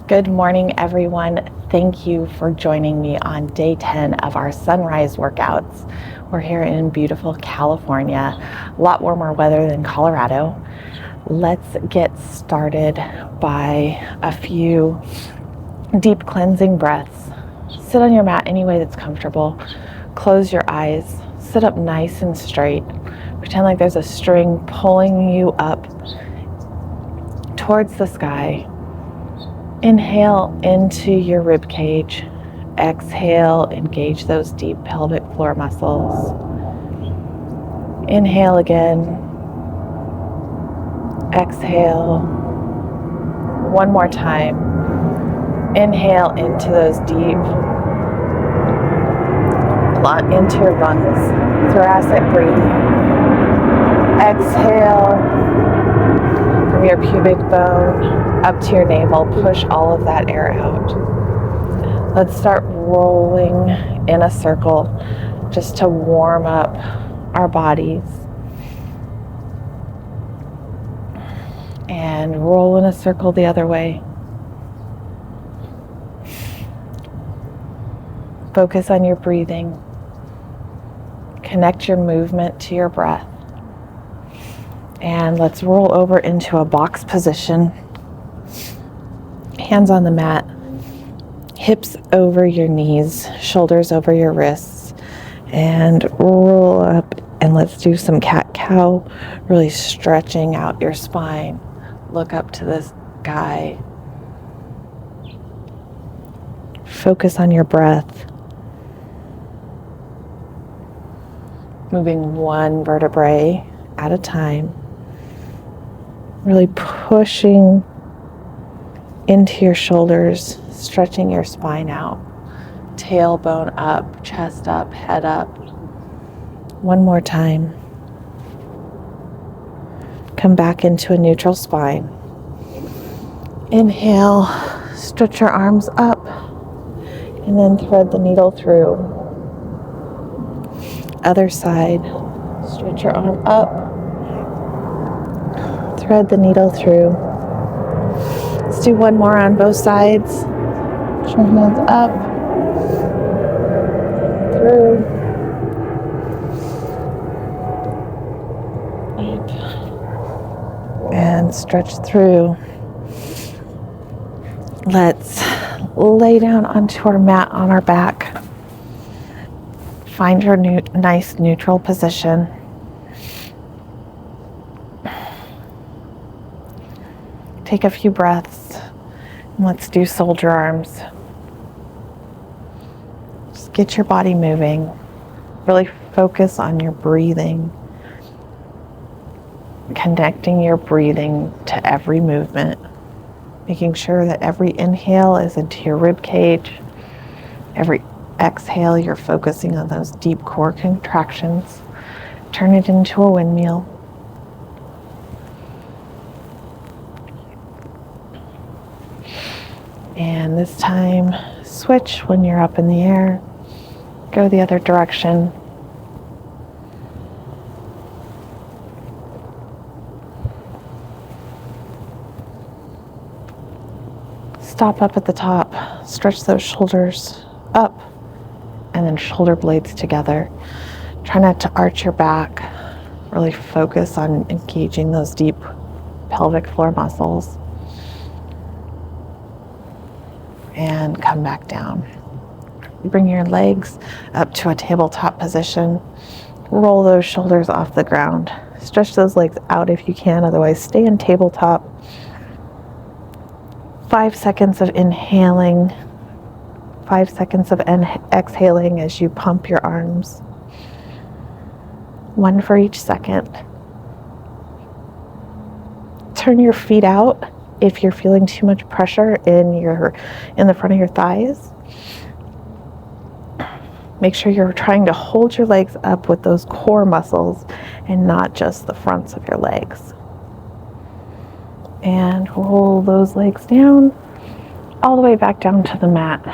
Good morning, everyone. Thank you for joining me on day 10 of our Sunrise workouts. We're here in beautiful California, a lot warmer weather than Colorado. Let's get started by a few deep cleansing breaths. Sit on your mat any way that's comfortable. Close your eyes. Sit up nice and straight. Pretend like there's a string pulling you up towards the sky. Inhale into your rib cage. Exhale, engage those deep pelvic floor muscles. Inhale again. Exhale. One more time. Inhale into those deep, into your lungs, thoracic breathing. Exhale from your pubic bone up to your navel, push all of that air out. Let's start rolling in a circle just to warm up our bodies. And roll in a circle the other way. Focus on your breathing. Connect your movement to your breath. And let's roll over into a box position. Hands on the mat, hips over your knees, shoulders over your wrists, and roll up, and let's do some cat-cow, really stretching out your spine. Look up to the sky. Focus on your breath. Moving one vertebrae at a time. Really pushing into your shoulders, stretching your spine out. Tailbone up, chest up, head up. One more time. Come back into a neutral spine. Inhale, stretch your arms up, and then thread the needle through. Other side, stretch your arm up, thread the needle through. Let's do one more on both sides. Put your hands up, through, up, and stretch through. Let's lay down onto our mat on our back. Find your nice neutral position. Take a few breaths, and let's do soldier arms. Just get your body moving. Really focus on your breathing. Connecting your breathing to every movement. Making sure that every inhale is into your rib cage. Every exhale, you're focusing on those deep core contractions. Turn it into a windmill. And this time, switch when you're up in the air. Go the other direction. Stop up at the top. Stretch those shoulders up and then shoulder blades together. Try not to arch your back. Really focus on engaging those deep pelvic floor muscles. And come back down. Bring your legs up to a tabletop position. Roll those shoulders off the ground. Stretch those legs out if you can, otherwise stay in tabletop. 5 seconds of inhaling, 5 seconds of exhaling as you pump your arms. 1 for each second. Turn your feet out if you're feeling too much pressure in the front of your thighs. Make sure you're trying to hold your legs up with those core muscles and not just the fronts of your legs. And roll those legs down, all the way back down to the mat.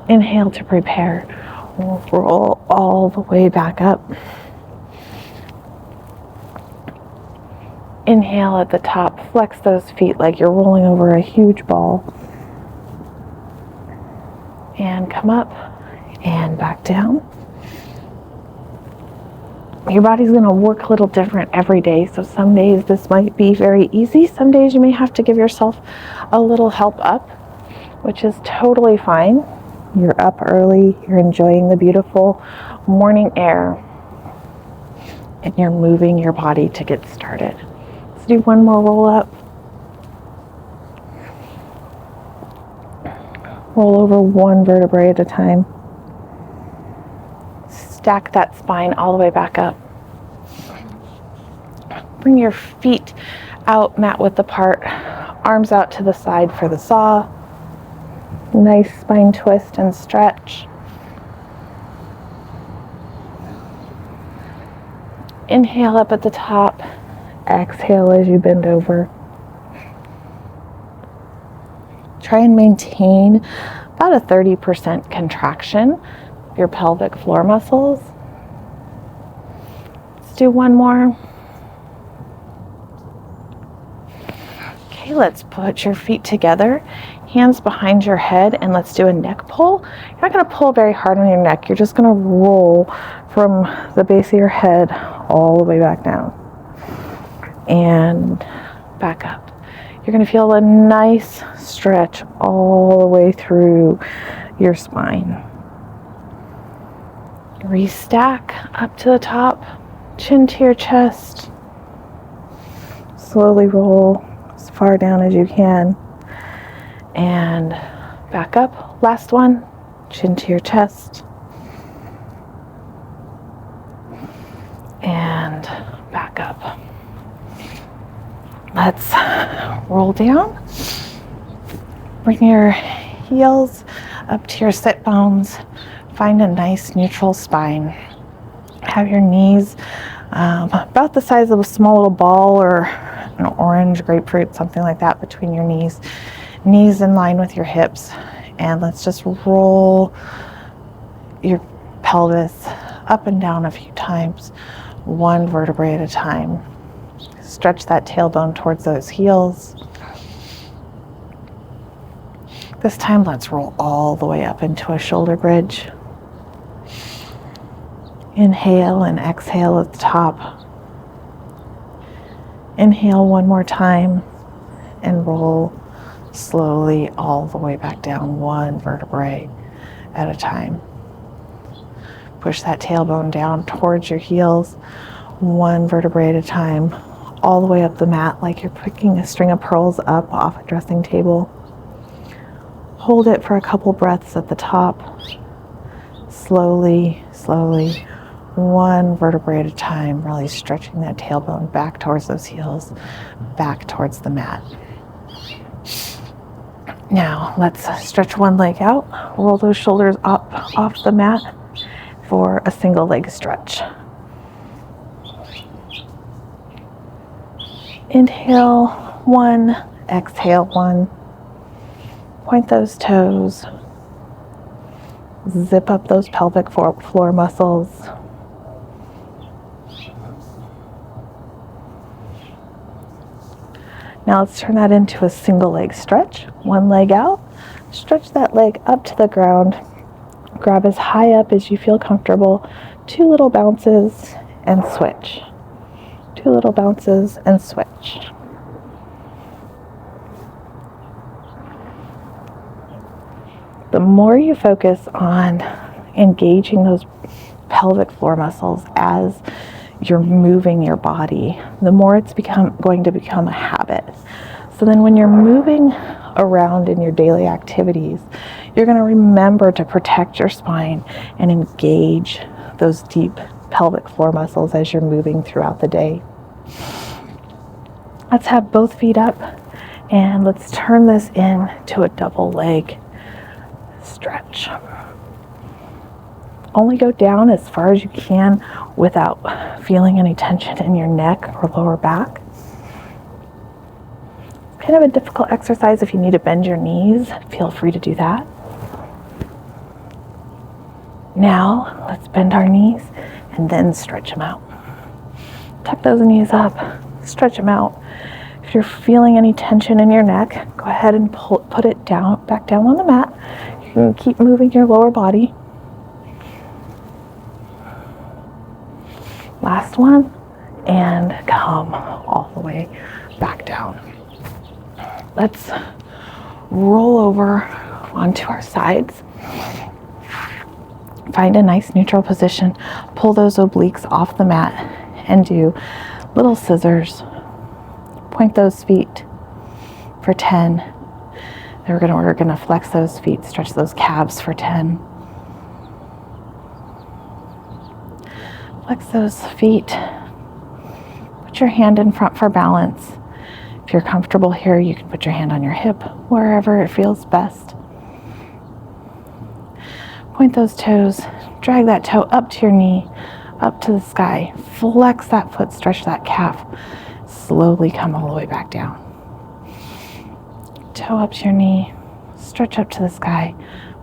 Inhale to prepare. Roll all the way back up. Inhale at the top, flex those feet like you're rolling over a huge ball. and come up and back down. Your body's going to work a little different every day. So some days this might be very easy. Some days you may have to give yourself a little help up, which is totally fine. You're up early, you're enjoying the beautiful morning air, and you're moving your body to get started. Let's do one more roll up. Roll over one vertebrae at a time. Stack that spine all the way back up. Bring your feet out, mat width apart, arms out to the side for the saw. Nice spine twist and stretch. Inhale up at the top. Exhale as you bend over. Try and maintain about a 30% contraction of your pelvic floor muscles. Let's do one more. Okay, let's put your feet together, hands behind your head, and let's do a neck pull. You're not going to pull very hard on your neck. You're just going to roll from the base of your head all the way back down and back up. You're going to feel a nice stretch all the way through your spine. Restack up to the top, chin to your chest. Slowly roll as far down as you can. And back up. Last one, chin to your chest. And back up. Let's roll down. Bring your heels up to your sit bones. Find a nice neutral spine. Have your knees about the size of a small little ball or an orange, grapefruit, something like that between your knees. Knees in line with your hips. And let's just roll your pelvis up and down a few times, one vertebrae at a time. Stretch that tailbone towards those heels. This time, let's roll all the way up into a shoulder bridge. Inhale and exhale at the top. Inhale one more time and roll slowly all the way back down, one vertebrae at a time. Push that tailbone down towards your heels, one vertebrae at a time, all the way up the mat like you're picking a string of pearls up off a dressing table. Hold it for a couple breaths at the top. Slowly, slowly, one vertebrae at a time, really stretching that tailbone back towards those heels, back towards the mat. Now, let's stretch one leg out, roll those shoulders up off the mat for a single leg stretch. Inhale, one, exhale, one. Point those toes. Zip up those pelvic floor muscles. Now let's turn that into a single leg stretch. One leg out. Stretch that leg up to the ground. Grab as high up as you feel comfortable. 2 little bounces and switch. 2 little bounces and switch. The more you focus on engaging those pelvic floor muscles as you're moving your body, the more it's going to become a habit. So then when you're moving around in your daily activities, you're going to remember to protect your spine and engage those deep pelvic floor muscles as you're moving throughout the day. Let's have both feet up and let's turn this into a double leg stretch. Only go down as far as you can without feeling any tension in your neck or lower back. Kind of a difficult exercise. If you need to bend your knees, feel free to do that. Now, let's bend our knees and then stretch them out. Tuck those knees up, stretch them out. If you're feeling any tension in your neck, go ahead and put it down, back down on the mat. You And keep moving your lower body. Last one, and come all the way back down. Let's roll over onto our sides. Find a nice neutral position. Pull those obliques off the mat and do little scissors. Point those feet for 10. Then we're gonna flex those feet, stretch those calves for 10. Flex those feet. Put your hand in front for balance. If you're comfortable here, you can put your hand on your hip, wherever it feels best. Point those toes, drag that toe up to your knee, up to the sky. Flex that foot, stretch that calf. Slowly come all the way back down. Toe up to your knee, stretch up to the sky,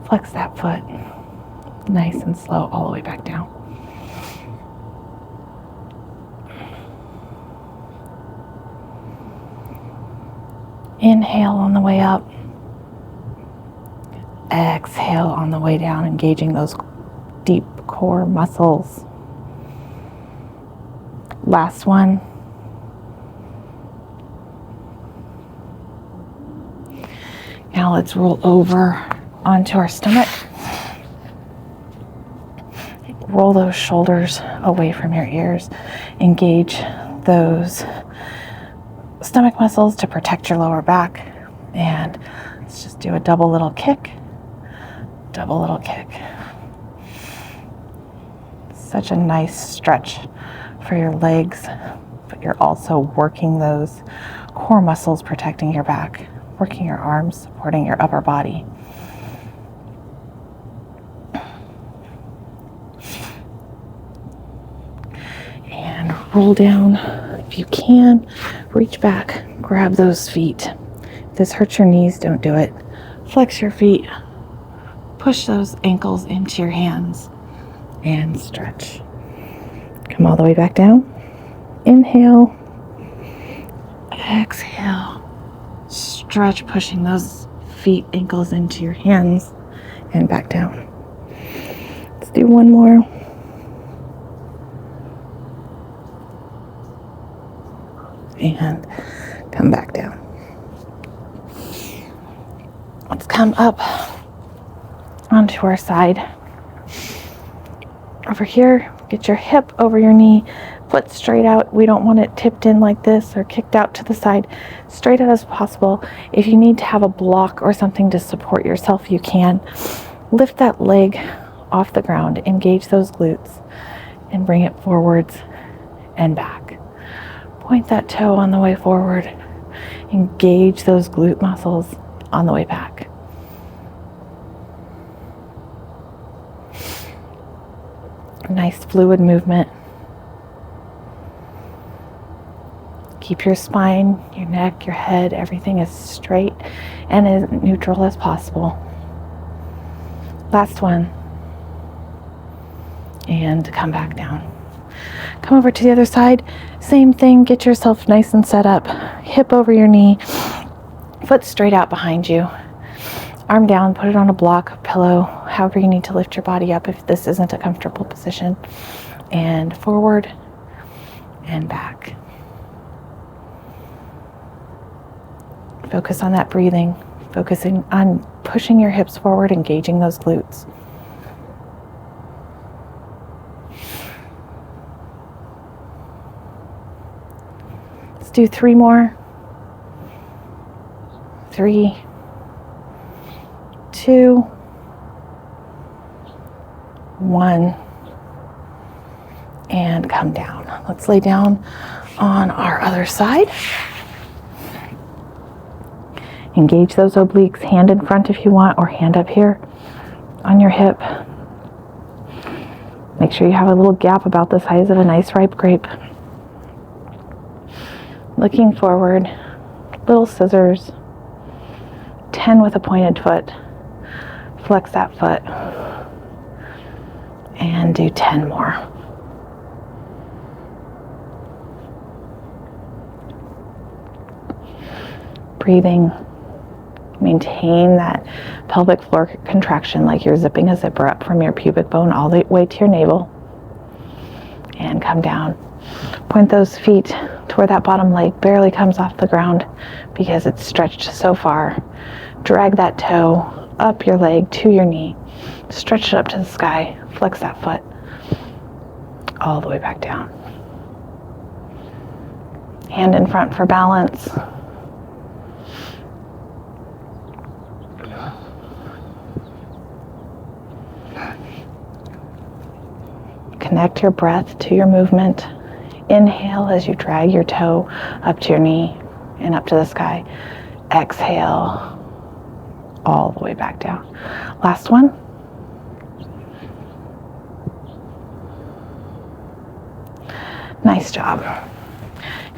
flex that foot. Nice and slow all the way back down. Inhale on the way up. Exhale on the way down, engaging those deep core muscles. Last one. Now let's roll over onto our stomach. Roll those shoulders away from your ears. Engage those stomach muscles to protect your lower back. And let's just do a double little kick. Double little kick. Such a nice stretch for your legs, but you're also working those core muscles, protecting your back, working your arms, supporting your upper body. And roll down. If you can, reach back, grab those feet. If this hurts your knees, don't do it. Flex your feet. Push those ankles into your hands and stretch. Come all the way back down. Inhale. Exhale. Stretch, pushing those feet, ankles into your hands and back down. Let's do one more. And come back down. Let's come up onto our side. Over here, get your hip over your knee, foot straight out. We don't want it tipped in like this or kicked out to the side. Straight out as possible. If you need to have a block or something to support yourself, you can. Lift that leg off the ground, engage those glutes, and bring it forwards and back. Point that toe on the way forward. Engage those glute muscles on the way back. Nice fluid movement. Keep your spine, your neck, your head, everything as straight and as neutral as possible. Last one. And come back down. Come over to the other side. Same thing. Get yourself nice and set up. Hip over your knee. Foot straight out behind you. Arm down. Put it on a block, a pillow, however you need to lift your body up if this isn't a comfortable position. And forward and back. Focus on that breathing. Focusing on pushing your hips forward, engaging those glutes. Let's do 3 more. 3, 2, 1, and come down. Let's lay down on our other side. Engage those obliques, hand in front if you want, or hand up here on your hip. Make sure you have a little gap about the size of a nice ripe grape. Looking forward, little scissors, 10 with a pointed foot. Flex that foot and do 10 more. Breathing Maintain that pelvic floor contraction like you're zipping a zipper up from your pubic bone all the way to your navel. And come down. Point those feet to where that bottom leg barely comes off the ground because it's stretched so far. Drag that toe up your leg to your knee. Stretch it up to the sky. Flex that foot all the way back down. Hand in front for balance. Connect your breath to your movement. Inhale as you drag your toe up to your knee and up to the sky. Exhale all the way back down. Last one. Nice job.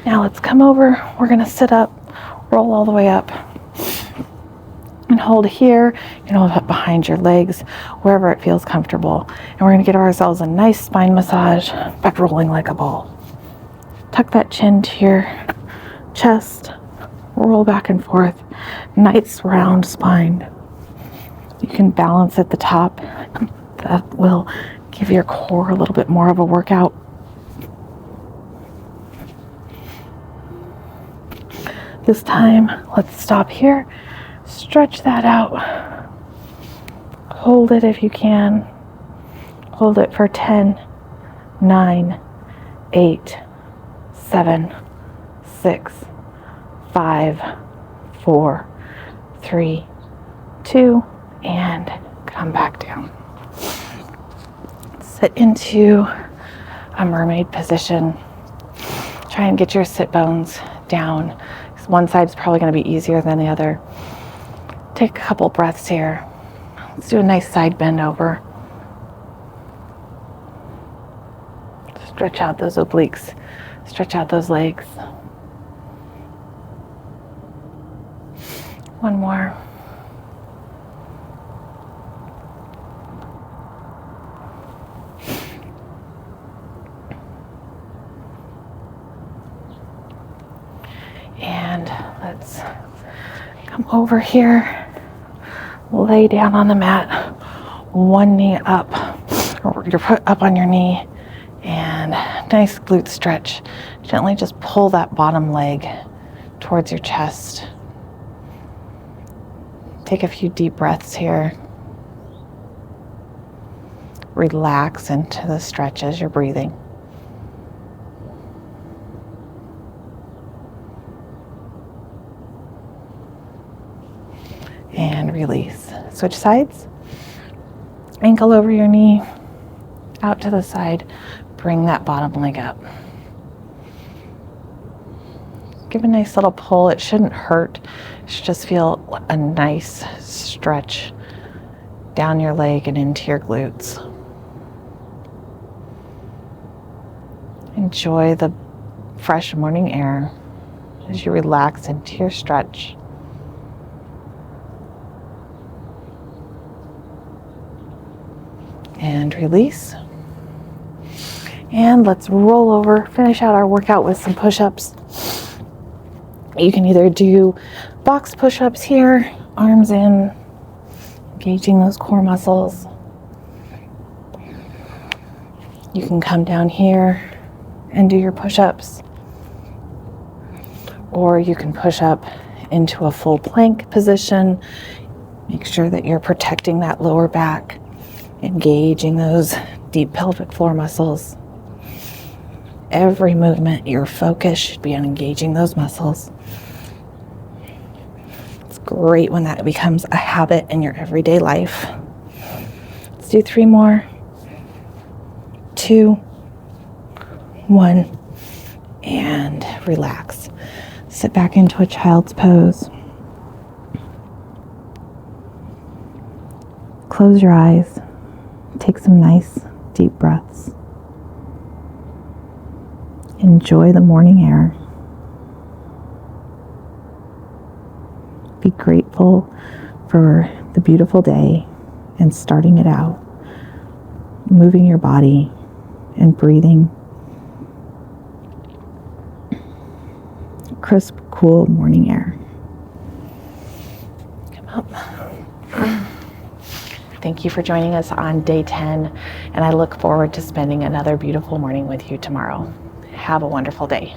Now let's come over. We're going to sit up, roll all the way up, and hold here. You can hold up behind your legs, wherever it feels comfortable. And we're going to give ourselves a nice spine massage by rolling like a ball. Tuck that chin to your chest, roll back and forth. Nice round spine. You can balance at the top. That will give your core a little bit more of a workout. This time, let's stop here. Stretch that out. Hold it if you can. Hold it for 10, 9, 8, 7, 6, 5, 4, 3, 2, and come back down. Sit into a mermaid position. Try and get your sit bones down. One side's probably going to be easier than the other. Take a couple breaths here. Let's do a nice side bend over. Stretch out those obliques. Stretch out those legs. One more. And let's come over here, lay down on the mat, one knee up, or you're put up on your knee, and nice glute stretch. Gently just pull that bottom leg towards your chest. Take a few deep breaths here. Relax into the stretch as you're breathing. And release. Switch sides. Ankle over your knee, out to the side. Bring that bottom leg up. Give a nice little pull. It shouldn't hurt. It should just feel a nice stretch down your leg and into your glutes. Enjoy the fresh morning air as you relax into your stretch. And release. And let's roll over, finish out our workout with some push-ups. You can either do box push-ups here, arms in, engaging those core muscles. You can come down here and do your push-ups. Or you can push up into a full plank position. Make sure that you're protecting that lower back, engaging those deep pelvic floor muscles. Every movement, your focus should be on engaging those muscles. It's great when that becomes a habit in your everyday life. Let's do 3 more. 2, 1, and relax. Sit back into a child's pose. Close your eyes. Take some nice deep breaths. Enjoy the morning air. Be grateful for the beautiful day and starting it out. Moving your body and breathing. Crisp, cool morning air. Thank you for joining us on day 10, and I look forward to spending another beautiful morning with you tomorrow. Have a wonderful day.